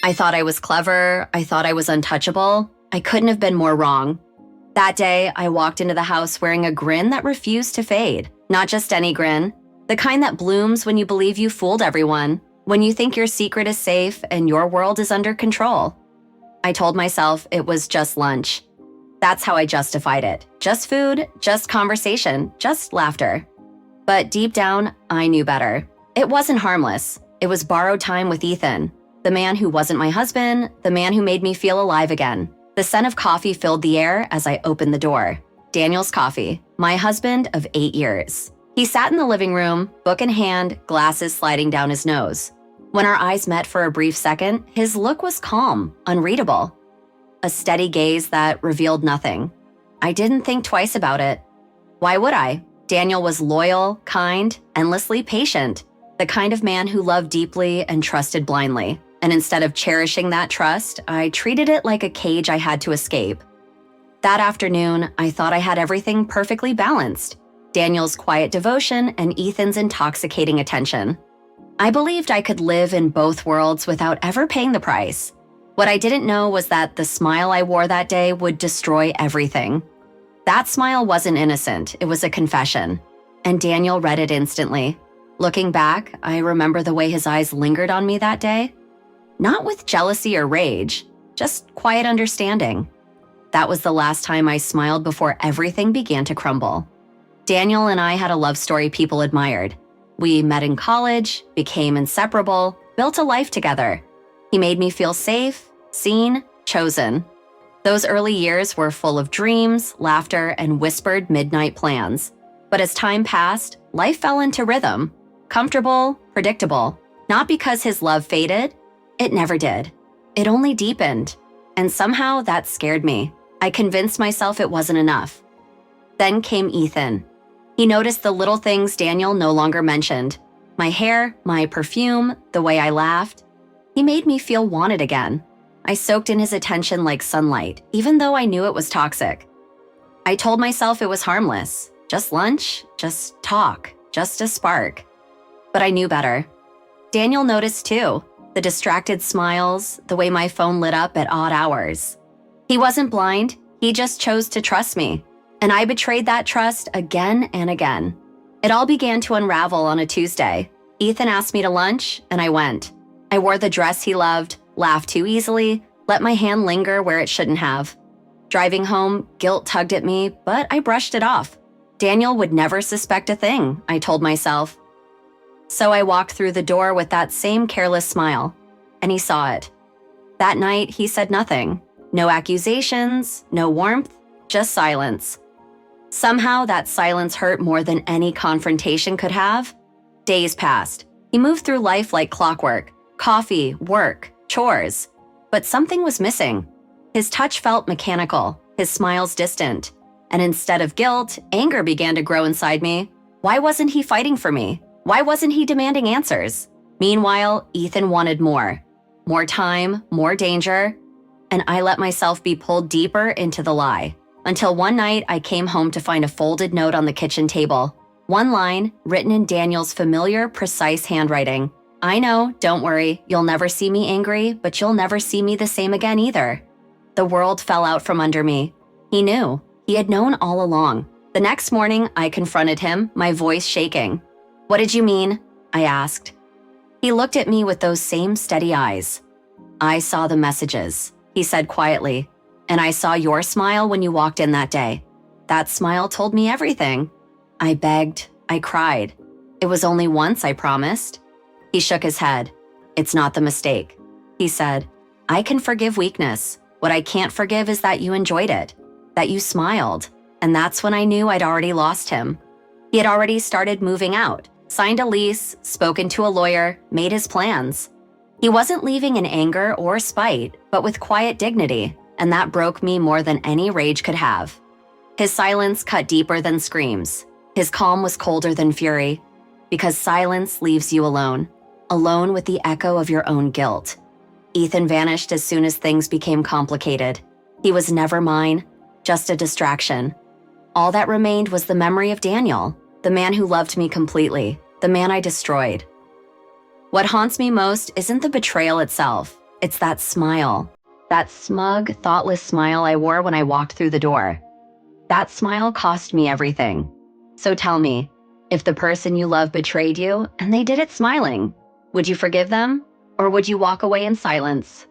I thought I was clever. I thought I was untouchable. I couldn't have been more wrong. That day, I walked into the house wearing a grin that refused to fade. Not just any grin, the kind that blooms when you believe you fooled everyone, when you think your secret is safe and your world is under control. I told myself it was just lunch. That's how I justified it. Just food, just conversation, just laughter. But deep down, I knew better. It wasn't harmless. It was borrowed time with Ethan, the man who wasn't my husband, the man who made me feel alive again. The scent of coffee filled the air as I opened the door. Daniel's Coffee, my husband of 8 years. He sat in the living room, book in hand, glasses sliding down his nose. When our eyes met for a brief second, his look was calm, unreadable. A steady gaze that revealed nothing. I didn't think twice about it. Why would I? Daniel was loyal, kind, endlessly patient, the kind of man who loved deeply and trusted blindly. And instead of cherishing that trust, I treated it like a cage I had to escape. That afternoon, I thought I had everything perfectly balanced. Daniel's quiet devotion and Ethan's intoxicating attention. I believed I could live in both worlds without ever paying the price. What I didn't know was that the smile I wore that day would destroy everything. That smile wasn't innocent, it was a confession. And Daniel read it instantly. Looking back, I remember the way his eyes lingered on me that day. Not with jealousy or rage, just quiet understanding. That was the last time I smiled before everything began to crumble. Daniel and I had a love story people admired. We met in college, became inseparable, built a life together. He made me feel safe, seen, chosen. Those early years were full of dreams, laughter, and whispered midnight plans. But as time passed, life fell into rhythm. Comfortable, predictable. Not because his love faded. It never did. It only deepened. And somehow that scared me. I convinced myself it wasn't enough. Then came Ethan. He noticed the little things Daniel no longer mentioned. My hair, my perfume, the way I laughed. He made me feel wanted again. I soaked in his attention like sunlight, even though I knew it was toxic. I told myself it was harmless. Just lunch, just talk, just a spark. But I knew better. Daniel noticed too. The distracted smiles, the way my phone lit up at odd hours. He wasn't blind, he just chose to trust me. And I betrayed that trust again and again. It all began to unravel on a Tuesday. Ethan asked me to lunch, and I went. I wore the dress he loved, laughed too easily, let my hand linger where it shouldn't have. Driving home, guilt tugged at me, but I brushed it off. Daniel would never suspect a thing, I told myself. So I walked through the door with that same careless smile, and he saw it. That night, he said nothing. No accusations, no warmth, just silence. Somehow, that silence hurt more than any confrontation could have. Days passed. He moved through life like clockwork. Coffee, work, chores. But something was missing. His touch felt mechanical, his smiles distant. And instead of guilt, anger began to grow inside me. Why wasn't he fighting for me? Why wasn't he demanding answers? Meanwhile, Ethan wanted more. More time, more danger. And I let myself be pulled deeper into the lie. Until one night, I came home to find a folded note on the kitchen table. One line, written in Daniel's familiar, precise handwriting. I know, don't worry, you'll never see me angry, but you'll never see me the same again either. The world fell out from under me. He knew. He had known all along. The next morning, I confronted him, my voice shaking. What did you mean? I asked. He looked at me with those same steady eyes. I saw the messages, he said quietly, and I saw your smile when you walked in that day. That smile told me everything. I begged, I cried. It was only once, I promised. He shook his head. It's not the mistake. He said, I can forgive weakness. What I can't forgive is that you enjoyed it, that you smiled. And that's when I knew I'd already lost him. He had already started moving out, signed a lease, spoken to a lawyer, made his plans. He wasn't leaving in anger or spite, but with quiet dignity, and that broke me more than any rage could have. His silence cut deeper than screams. His calm was colder than fury, because silence leaves you alone with the echo of your own guilt. Ethan vanished as soon as things became complicated. He was never mine, just a distraction. All that remained was the memory of Daniel, the man who loved me completely, the man I destroyed. What haunts me most isn't the betrayal itself. It's that smile. That smug, thoughtless smile I wore when I walked through the door. That smile cost me everything. So tell me, if the person you love betrayed you and they did it smiling, would you forgive them? Or would you walk away in silence?